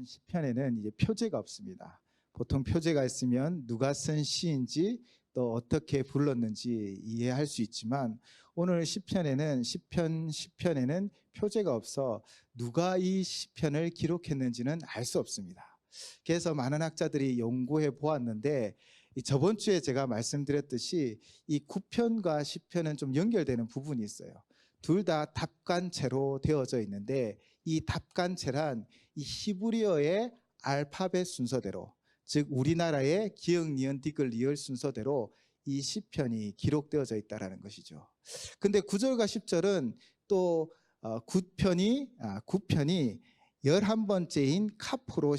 시편에는 이제 표제가 없습니다. 보통 표제가 있으면 누가 쓴 시인지 또 어떻게 불렀는지 이해할 수 있지만 오늘 시편에는 표제가 없어 누가 이 시편을 기록했는지는 알 수 없습니다. 그래서 많은 학자들이 연구해 보았는데 저번 주에 제가 말씀드렸듯이 이 구편과 시편은 좀 연결되는 부분이 있어요. 둘 다 답간체로 되어져 있는데 이 답간체란 이 히브리어의 알파벳 순서대로, 즉 우리나라의 기역, 니은, 디귿, 리을 순서대로 이 시편이 기록되어져 있다는 것이죠. 근데 9절과 10절은 또 구편이 11번째인 카프로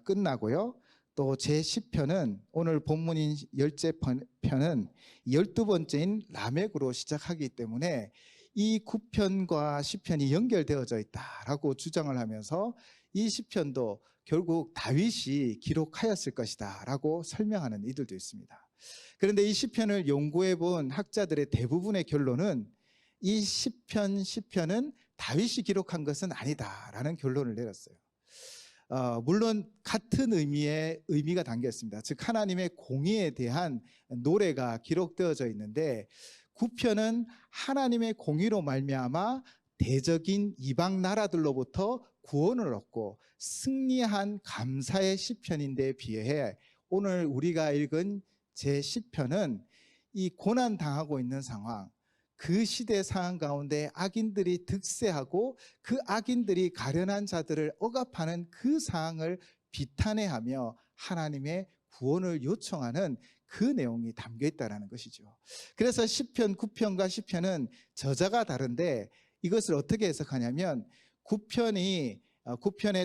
끝나고요. 또 제10편은 오늘 본문인 열째 편은 12번째인 라멕으로 시작하기 때문에 이 9편과 10편이 연결되어져 있다라고 주장을 하면서 이 시편도 결국 다윗이 기록하였을 것이다 라고 설명하는 이들도 있습니다. 그런데 이 시편을 연구해 본 학자들의 대부분의 결론은 이 시편은 다윗이 기록한 것은 아니다라는 결론을 내렸어요. 물론 같은 의미가 담겨 있습니다. 즉 하나님의 공의에 대한 노래가 기록되어져 있는데 구편은 하나님의 공의로 말미암아 대적인 이방 나라들로부터 구원을 얻고 승리한 감사의 시편인데 비해 오늘 우리가 읽은 제10편은 이 고난당하고 있는 상황, 그 시대 상황 가운데 악인들이 득세하고 그 악인들이 가련한 자들을 억압하는 그 상황을 비탄해하며 하나님의 구원을 요청하는 그 내용이 담겨 있다는 것이죠. 그래서 시편, 구편과 시편은 저자가 다른데 이것을 어떻게 해석하냐면 구편에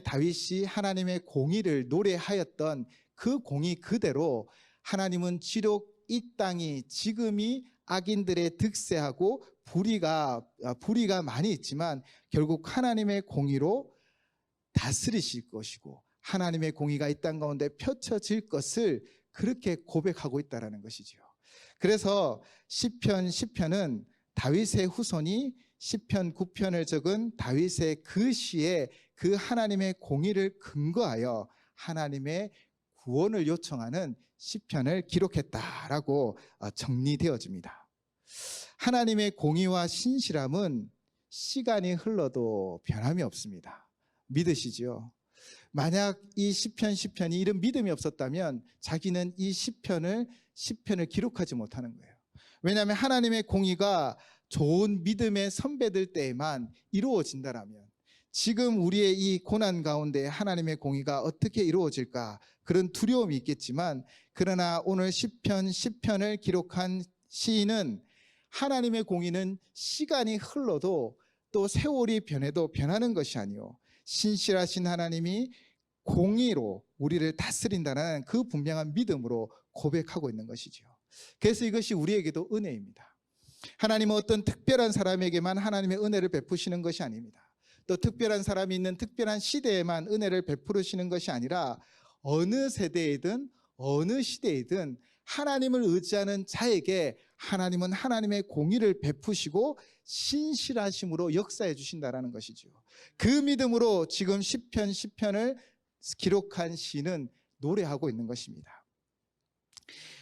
다윗이 하나님의 공의를 노래하였던 그 공의 그대로 하나님은 지록 이 땅이 지금이 악인들의 득세하고 불의가 많이 있지만 결국 하나님의 공의로 다스리실 것이고 하나님의 공의가 이 땅 가운데 펼쳐질 것을 그렇게 고백하고 있다는 것이죠. 그래서 시편 10편은 다윗의 후손이 시편 9편을 적은 다윗의 그 시에 그 하나님의 공의를 근거하여 하나님의 구원을 요청하는 시편을 기록했다라고 정리되어집니다. 하나님의 공의와 신실함은 시간이 흘러도 변함이 없습니다. 믿으시죠? 만약 이 시편이 이런 믿음이 없었다면 자기는 이 시편을 기록하지 못하는 거예요. 왜냐하면 하나님의 공의가 좋은 믿음의 선배들 때에만 이루어진다라면 지금 우리의 이 고난 가운데 하나님의 공의가 어떻게 이루어질까 그런 두려움이 있겠지만 그러나 오늘 시편 10편을 기록한 시인은 하나님의 공의는 시간이 흘러도 또 세월이 변해도 변하는 것이 아니요 신실하신 하나님이 공의로 우리를 다스린다는 그 분명한 믿음으로 고백하고 있는 것이죠. 그래서 이것이 우리에게도 은혜입니다. 하나님은 어떤 특별한 사람에게만 하나님의 은혜를 베푸시는 것이 아닙니다. 또 특별한 사람이 있는 특별한 시대에만 은혜를 베푸시는 것이 아니라 어느 세대이든 어느 시대이든 하나님을 의지하는 자에게 하나님은 하나님의 공의를 베푸시고 신실하심으로 역사해 주신다는 것이죠. 그 믿음으로 지금 시편 10편을 기록한 시는 노래하고 있는 것입니다.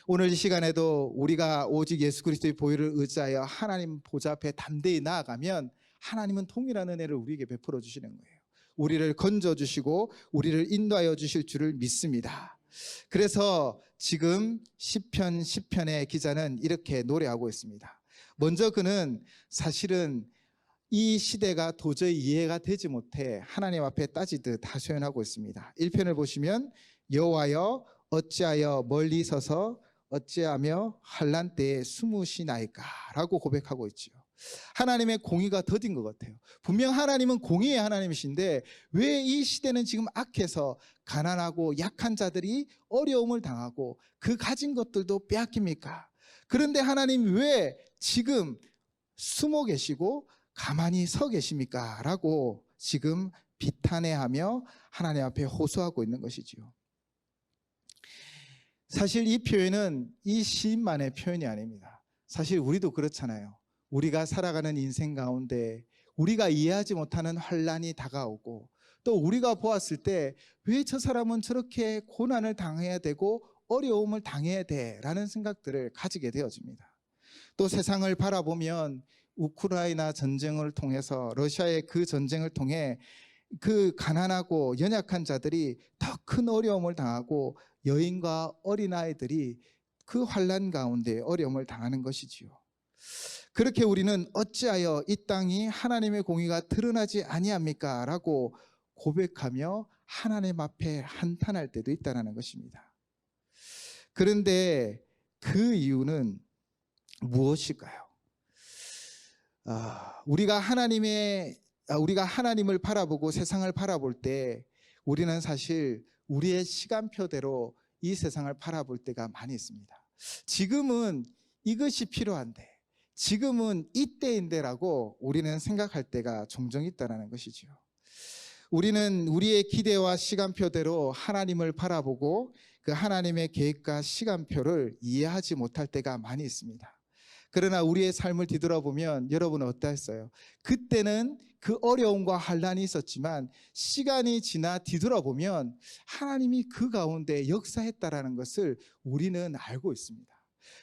오늘 이 시간에도 우리가 오직 예수 그리스도의 보혈을 의지하여 하나님 보좌 앞에 담대히 나아가면 하나님은 동일한 은혜를 우리에게 베풀어 주시는 거예요. 우리를 건져주시고 우리를 인도하여 주실 줄을 믿습니다. 그래서 지금 시편 10편의 기자는 이렇게 노래하고 있습니다. 먼저 그는 사실은 이 시대가 도저히 이해가 되지 못해 하나님 앞에 따지듯 하소연하고 있습니다. 1편을 보시면 여호와여 어찌하여 멀리 서서 어찌하며 환난 때에 숨으시나이까 라고 고백하고 있죠. 하나님의 공의가 더딘 것 같아요. 분명 하나님은 공의의 하나님이신데 왜 이 시대는 지금 악해서 가난하고 약한 자들이 어려움을 당하고 그 가진 것들도 빼앗깁니까? 그런데 하나님 왜 지금 숨어 계시고 가만히 서 계십니까? 라고 지금 비탄해하며 하나님 앞에 호소하고 있는 것이지요. 사실 이 표현은 이 시인만의 표현이 아닙니다. 사실 우리도 그렇잖아요. 우리가 살아가는 인생 가운데 우리가 이해하지 못하는 환난이 다가오고 또 우리가 보았을 때 왜 저 사람은 저렇게 고난을 당해야 되고 어려움을 당해야 돼라는 생각들을 가지게 되어집니다. 또 세상을 바라보면 우크라이나 전쟁을 통해서 러시아의 그 전쟁을 통해 그 가난하고 연약한 자들이 더 큰 어려움을 당하고 여인과 어린아이들이 그 환난 가운데 어려움을 당하는 것이지요. 그렇게 우리는 어찌하여 이 땅이 하나님의 공의가 드러나지 아니합니까? 라고 고백하며 하나님 앞에 한탄할 때도 있다는 것입니다. 그런데 그 이유는 무엇일까요? 우리가 하나님을 바라보고 세상을 바라볼 때 우리는 사실 우리의 시간표대로 이 세상을 바라볼 때가 많이 있습니다. 지금은 이것이 필요한데, 지금은 이때인데라고 우리는 생각할 때가 종종 있다는 것이죠. 우리는 우리의 기대와 시간표대로 하나님을 바라보고 그 하나님의 계획과 시간표를 이해하지 못할 때가 많이 있습니다. 그러나 우리의 삶을 뒤돌아보면 여러분은 어떠했어요? 그때는 그 어려움과 환난이 있었지만 시간이 지나 뒤돌아보면 하나님이 그 가운데 역사했다라는 것을 우리는 알고 있습니다.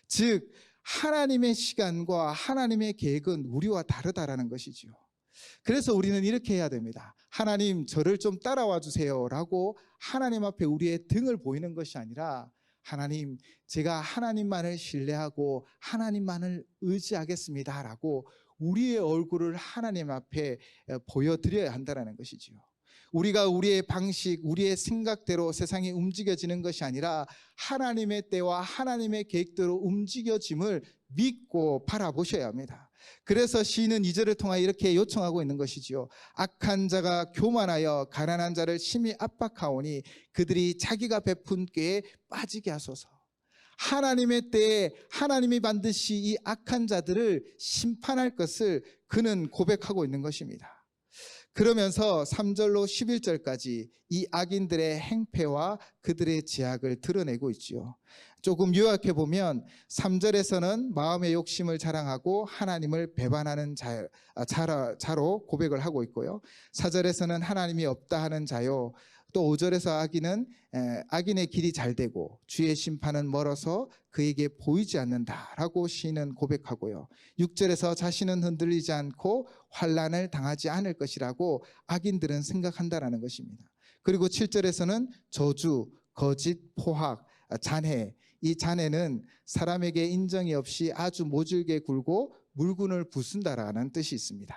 즉 하나님의 시간과 하나님의 계획은 우리와 다르다라는 것이지요. 그래서 우리는 이렇게 해야 됩니다. 하나님, 저를 좀 따라와 주세요 라고 하나님 앞에 우리의 등을 보이는 것이 아니라, 하나님, 제가 하나님만을 신뢰하고 하나님만을 의지하겠습니다 라고 우리의 얼굴을 하나님 앞에 보여드려야 한다는 것이지요. 우리가 우리의 방식, 우리의 생각대로 세상이 움직여지는 것이 아니라 하나님의 때와 하나님의 계획대로 움직여짐을 믿고 바라보셔야 합니다. 그래서 시인은 2절을 통하여 이렇게 요청하고 있는 것이지요. 악한 자가 교만하여 가난한 자를 심히 압박하오니 그들이 자기가 베푼 꾀에 빠지게 하소서. 하나님의 때에 하나님이 반드시 이 악한 자들을 심판할 것을 그는 고백하고 있는 것입니다. 그러면서 3절로 11절까지 이 악인들의 행패와 그들의 제약을 드러내고 있지요. 조금 요약해 보면 3절에서는 마음의 욕심을 자랑하고 하나님을 배반하는 자로 고백을 하고 있고요. 4절에서는 하나님이 없다 하는 자요. 또 5절에서 악인의 길이 잘 되고 주의 심판은 멀어서 그에게 보이지 않는다라고 시인은 고백하고요. 6절에서 자신은 흔들리지 않고 환난을 당하지 않을 것이라고 악인들은 생각한다라는 것입니다. 그리고 7절에서는 저주, 거짓, 포악, 잔해, 이 잔해는 사람에게 인정이 없이 아주 모질게 굴고 물군을 부순다라는 뜻이 있습니다.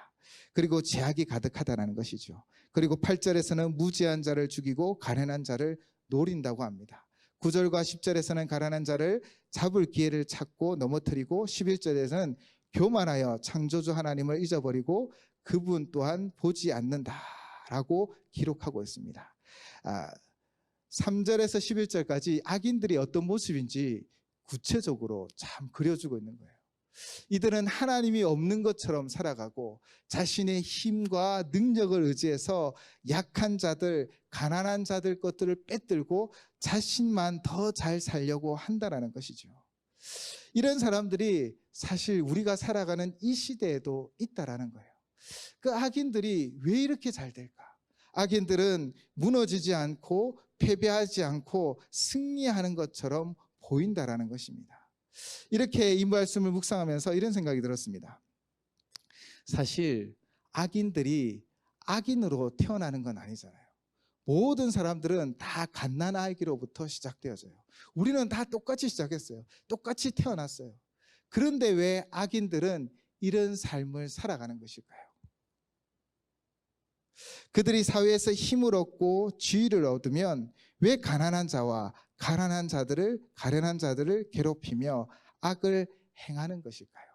그리고 제약이 가득하다는 것이죠. 그리고 8절에서는 무지한 자를 죽이고 가련한 자를 노린다고 합니다. 9절과 10절에서는 가련한 자를 잡을 기회를 찾고 넘어뜨리고 11절에서는 교만하여 창조주 하나님을 잊어버리고 그분 또한 보지 않는다라고 기록하고 있습니다. 3절에서 11절까지 악인들이 어떤 모습인지 구체적으로 참 그려주고 있는 거예요. 이들은 하나님이 없는 것처럼 살아가고 자신의 힘과 능력을 의지해서 약한 자들, 가난한 자들 것들을 빼들고 자신만 더 잘 살려고 한다는 것이죠. 이런 사람들이 사실 우리가 살아가는 이 시대에도 있다라는 거예요. 그 악인들이 왜 이렇게 잘 될까? 악인들은 무너지지 않고 패배하지 않고 승리하는 것처럼 보인다라는 것입니다. 이렇게 이 말씀을 묵상하면서 이런 생각이 들었습니다. 사실 악인들이 악인으로 태어나는 건 아니잖아요. 모든 사람들은 다 갓난아기로부터 시작되어져요. 우리는 다 똑같이 시작했어요. 똑같이 태어났어요. 그런데 왜 악인들은 이런 삶을 살아가는 것일까요? 그들이 사회에서 힘을 얻고 지위를 얻으면 왜 가난한 자와 가련한 자들을 괴롭히며 악을 행하는 것일까요?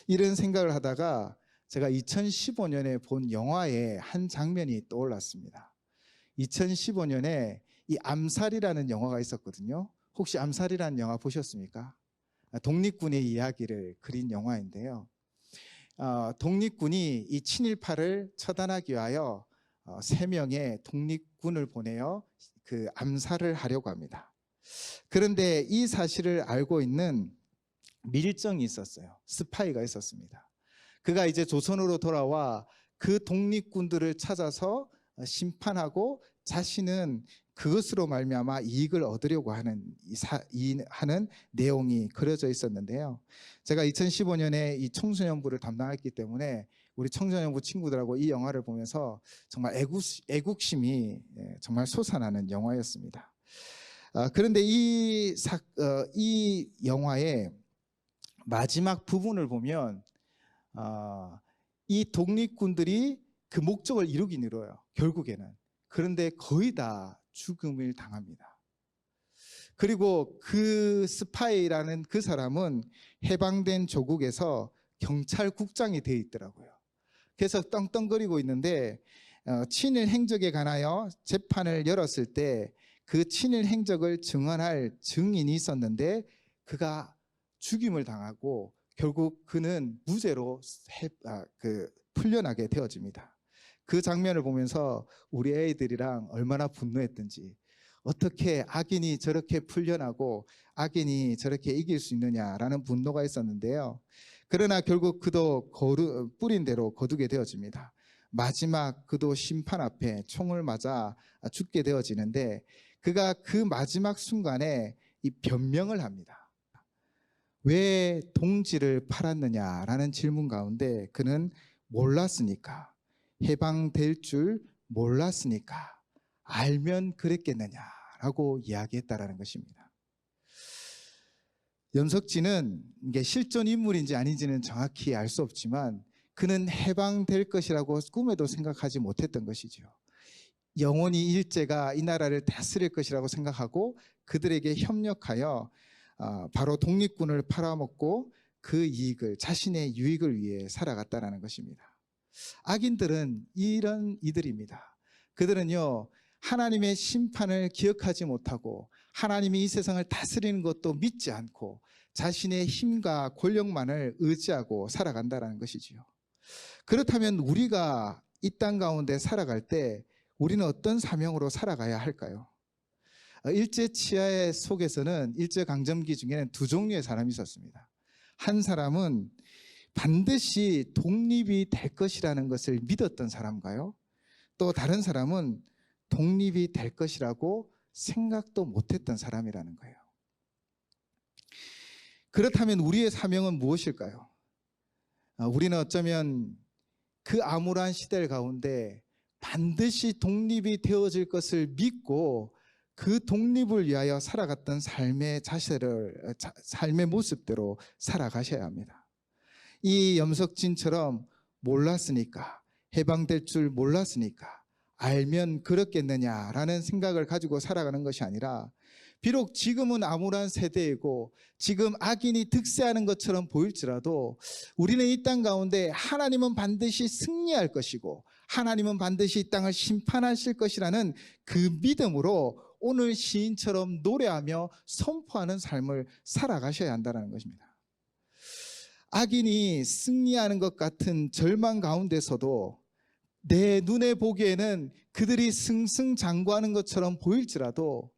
이런 생각을 하다가 제가 2015년에 본 영화의 한 장면이 떠올랐습니다. 2015년에 이 암살이라는 영화가 있었거든요. 혹시 암살이라는 영화 보셨습니까? 독립군의 이야기를 그린 영화인데요. 독립군이 이 친일파를 처단하기 위하여 3명의 독립군을 보내어 그 암살을 하려고 합니다. 그런데 이 사실을 알고 있는 밀정이 있었어요. 스파이가 있었습니다. 그가 이제 조선으로 돌아와 그 독립군들을 찾아서 심판하고 자신은 그것으로 말미암아 이익을 얻으려고 하는 하는 내용이 그려져 있었는데요. 제가 2015년에 이 청소년부를 담당했기 때문에 우리 청소년부 친구들하고 이 영화를 보면서 정말 애국심이 정말 솟아나는 영화였습니다. 그런데 이 영화의 마지막 부분을 보면 이 독립군들이 그 목적을 이루긴 이뤄요, 결국에는. 그런데 거의 다 죽음을 당합니다. 그리고 그 스파이라는 그 사람은 해방된 조국에서 경찰국장이 되어 있더라고요. 그래서 떵떵거리고 있는데 친일 행적에 관하여 재판을 열었을 때 그 친일 행적을 증언할 증인이 있었는데 그가 죽임을 당하고 결국 그는 무죄로 풀려나게 되어집니다. 그 장면을 보면서 우리 애들이랑 얼마나 분노했든지, 어떻게 악인이 저렇게 풀려나고 악인이 저렇게 이길 수 있느냐라는 분노가 있었는데요. 그러나 결국 그도 뿌린 대로 거두게 되어집니다. 마지막 그도 심판 앞에 총을 맞아 죽게 되어지는데 그가 그 마지막 순간에 이 변명을 합니다. 왜 동지를 팔았느냐라는 질문 가운데 그는 몰랐으니까, 해방될 줄 몰랐으니까, 알면 그랬겠느냐라고 이야기했다라는 것입니다. 염석진은 이게 실존 인물인지 아닌지는 정확히 알 수 없지만 그는 해방될 것이라고 꿈에도 생각하지 못했던 것이죠. 영원히 일제가 이 나라를 다스릴 것이라고 생각하고 그들에게 협력하여 바로 독립군을 팔아먹고 그 이익을, 자신의 유익을 위해 살아갔다는 것입니다. 악인들은 이런 이들입니다. 그들은요, 하나님의 심판을 기억하지 못하고 하나님이 이 세상을 다스리는 것도 믿지 않고 자신의 힘과 권력만을 의지하고 살아간다는 것이지요. 그렇다면 우리가 이 땅 가운데 살아갈 때 우리는 어떤 사명으로 살아가야 할까요? 일제 치하 속에서는, 일제 강점기 중에는 두 종류의 사람이 있었습니다. 한 사람은 반드시 독립이 될 것이라는 것을 믿었던 사람가요? 또 다른 사람은 독립이 될 것이라고 생각도 못했던 사람이라는 거예요. 그렇다면 우리의 사명은 무엇일까요? 우리는 어쩌면 그 암울한 시대 가운데 반드시 독립이 되어질 것을 믿고 그 독립을 위하여 살아갔던 삶의 삶의 모습대로 살아가셔야 합니다. 이 염석진처럼 몰랐으니까, 해방될 줄 몰랐으니까, 알면 그렇겠느냐라는 생각을 가지고 살아가는 것이 아니라, 비록 지금은 암울한 세대이고 지금 악인이 득세하는 것처럼 보일지라도 우리는 이 땅 가운데 하나님은 반드시 승리할 것이고 하나님은 반드시 이 땅을 심판하실 것이라는 그 믿음으로 오늘 시인처럼 노래하며 선포하는 삶을 살아가셔야 한다는 것입니다. 악인이 승리하는 것 같은 절망 가운데서도 내 눈에 보기에는 그들이 승승장구하는 것처럼 보일지라도,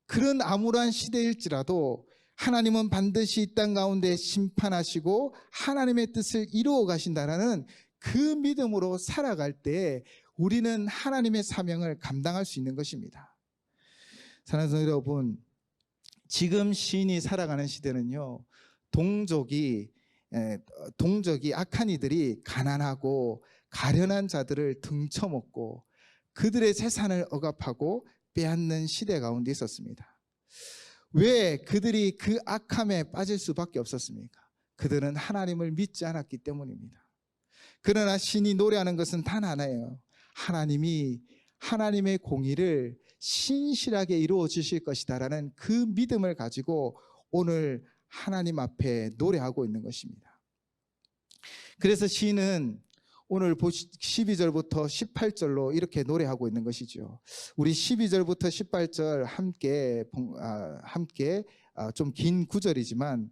그런 암울한 시대일지라도 하나님은 반드시 이 땅 가운데 심판하시고 하나님의 뜻을 이루어 가신다는 그 믿음으로 살아갈 때 우리는 하나님의 사명을 감당할 수 있는 것입니다. 사랑하는 성도 여러분, 지금 시인이 살아가는 시대는요, 동족이 악한 이들이 가난하고 가련한 자들을 등쳐먹고 그들의 재산을 억압하고 빼앗는 시대 가운데 있었습니다. 왜 그들이 그 악함에 빠질 수밖에 없었습니까? 그들은 하나님을 믿지 않았기 때문입니다. 그러나 신이 노래하는 것은 단 하나예요. 하나님이 하나님의 공의를 신실하게 이루어 주실 것이다라는 그 믿음을 가지고 오늘 하나님 앞에 노래하고 있는 것입니다. 그래서 시인은 오늘 12절부터 18절로 이렇게 노래하고 있는 것이죠. 우리 12절부터 18절 함께 좀 긴 구절이지만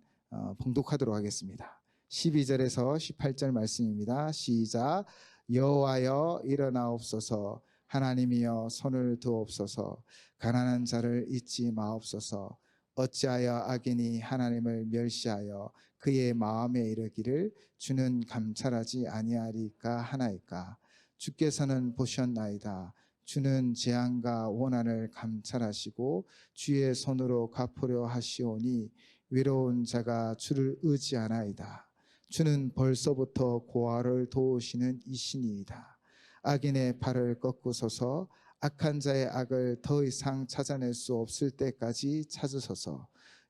봉독하도록 하겠습니다. 12절에서 18절 말씀입니다. 시작. 여호와여 일어나옵소서, 하나님이여 손을 두옵소서, 가난한 자를 잊지 마옵소서, 어찌하여 악인이 하나님을 멸시하여 그의 마음에 이르기를 주는 감찰하지 아니하리까 하나이까. 주께서는 보셨나이다. 주는 재앙과 원한을 감찰하시고 주의 손으로 갚으려 하시오니 외로운 자가 주를 의지하나이다. 주는 벌써부터 고아를 도우시는 이신이이다. 악인의 발을 꺾으소서. 악한 자의 악을 더 이상 찾아낼 수 없을 때까지 찾으소서.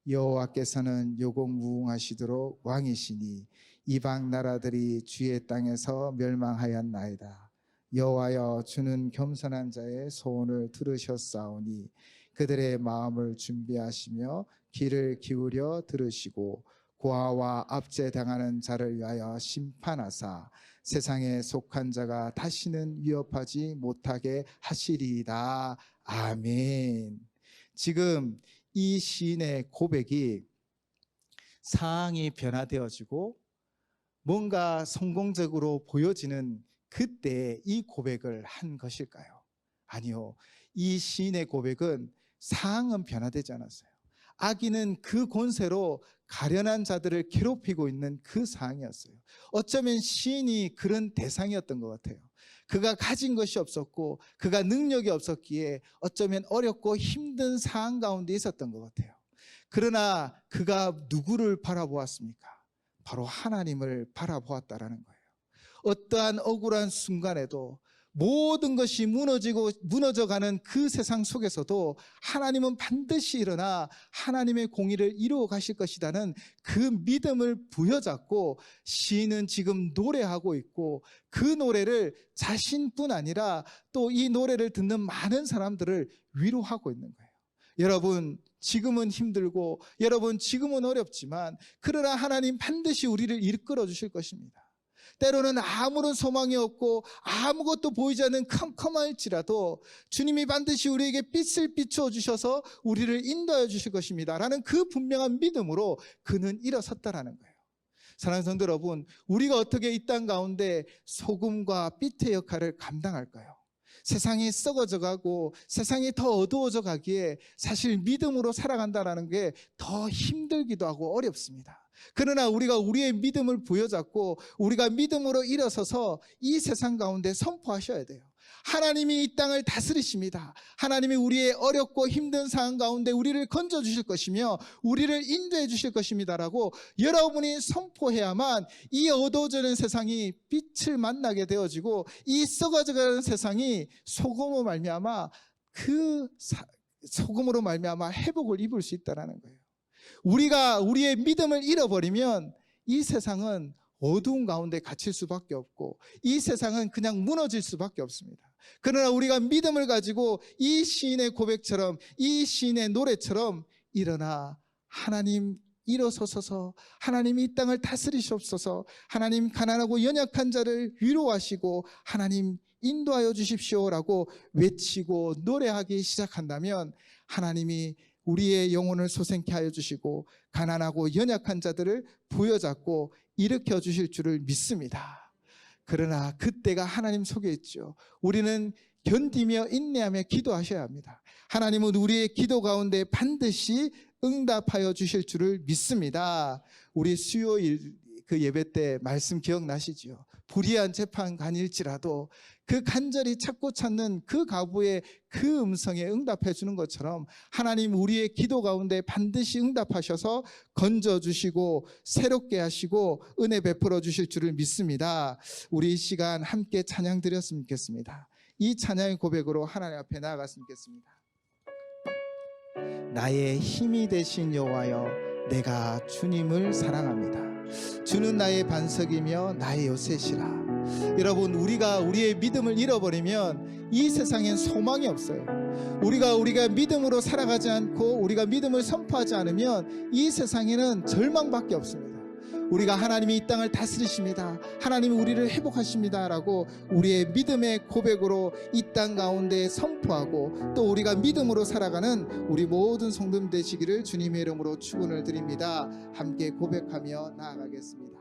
여호와께서는 요공무응하시도록 왕이시니 이방 나라들이 주의 땅에서 멸망하였나이다. 여호와여, 주는 겸손한 자의 소원을 들으셨사오니 그들의 마음을 준비하시며 귀를 기울여 들으시고 고아와 압제당하는 자를 위하여 심판하사 세상에 속한 자가 다시는 위협하지 못하게 하시리이다. 아멘. 지금 이 시인의 고백이 상황이 변화되어지고 뭔가 성공적으로 보여지는 그때 이 고백을 한 것일까요? 아니요. 이 시인의 고백은 상황은 변화되지 않았어요. 악인은 그 권세로 가련한 자들을 괴롭히고 있는 그 상황이었어요. 어쩌면 시인이 그런 대상이었던 것 같아요. 그가 가진 것이 없었고 그가 능력이 없었기에 어쩌면 어렵고 힘든 상황 가운데 있었던 것 같아요. 그러나 그가 누구를 바라보았습니까? 바로 하나님을 바라보았다라는 거예요. 어떠한 억울한 순간에도 모든 것이 무너져가는 그 세상 속에서도 하나님은 반드시 일어나 하나님의 공의를 이루어 가실 것이라는 그 믿음을 부여잡고 시인은 지금 노래하고 있고 그 노래를 자신뿐 아니라 또 이 노래를 듣는 많은 사람들을 위로하고 있는 거예요. 여러분, 지금은 힘들고 여러분 지금은 어렵지만 그러나 하나님 반드시 우리를 이끌어 주실 것입니다. 때로는 아무런 소망이 없고 아무것도 보이지 않는 컴컴할지라도 주님이 반드시 우리에게 빛을 비추어 주셔서 우리를 인도하여 주실 것입니다 라는 그 분명한 믿음으로 그는 일어섰다라는 거예요. 사랑하는 성도 여러분, 우리가 어떻게 이 땅 가운데 소금과 빛의 역할을 감당할까요? 세상이 썩어져 가고 세상이 더 어두워져 가기에 사실 믿음으로 살아간다는 게 더 힘들기도 하고 어렵습니다. 그러나 우리가 우리의 믿음을 부여잡고 우리가 믿음으로 일어서서 이 세상 가운데 선포하셔야 돼요. 하나님이 이 땅을 다스리십니다. 하나님이 우리의 어렵고 힘든 상황 가운데 우리를 건져주실 것이며 우리를 인도해 주실 것입니다라고 여러분이 선포해야만 이 어두워지는 세상이 빛을 만나게 되어지고 이 썩어져가는 세상이 소금으로 말미암아 회복을 입을 수 있다는 거예요. 우리가 우리의 믿음을 잃어버리면 이 세상은 어두운 가운데 갇힐 수밖에 없고 이 세상은 그냥 무너질 수밖에 없습니다. 그러나 우리가 믿음을 가지고 이 시인의 고백처럼 이 시인의 노래처럼 일어나 하나님 일어서소서, 하나님 이 땅을 다스리시옵소서, 하나님 가난하고 연약한 자를 위로하시고 하나님 인도하여 주십시오라고 외치고 노래하기 시작한다면 하나님이 우리의 영혼을 소생케 하여 주시고 가난하고 연약한 자들을 부여잡고 일으켜 주실 줄을 믿습니다. 그러나 그때가 하나님 속에 있죠. 우리는 견디며 인내하며 기도하셔야 합니다. 하나님은 우리의 기도 가운데 반드시 응답하여 주실 줄을 믿습니다. 우리 수요일 그 예배 때 말씀 기억나시죠? 불의한 재판관일지라도 그 간절히 찾고 찾는 그 가부의 그 음성에 응답해 주는 것처럼 하나님 우리의 기도 가운데 반드시 응답하셔서 건져주시고 새롭게 하시고 은혜 베풀어 주실 줄을 믿습니다. 우리 이 시간 함께 찬양 드렸으면 좋겠습니다. 이 찬양의 고백으로 하나님 앞에 나아갔으면 좋겠습니다. 나의 힘이 되신 여호와여, 내가 주님을 사랑합니다. 주는 나의 반석이며 나의 요새시라. 여러분, 우리가 우리의 믿음을 잃어버리면 이 세상엔 소망이 없어요. 우리가 믿음으로 살아가지 않고 우리가 믿음을 선포하지 않으면 이 세상에는 절망밖에 없습니다. 우리가 하나님이 이 땅을 다스리십니다, 하나님이 우리를 회복하십니다 라고 우리의 믿음의 고백으로 이 땅 가운데 선포하고 또 우리가 믿음으로 살아가는 우리 모든 성도님 되시기를 주님의 이름으로 축원을 드립니다. 함께 고백하며 나아가겠습니다.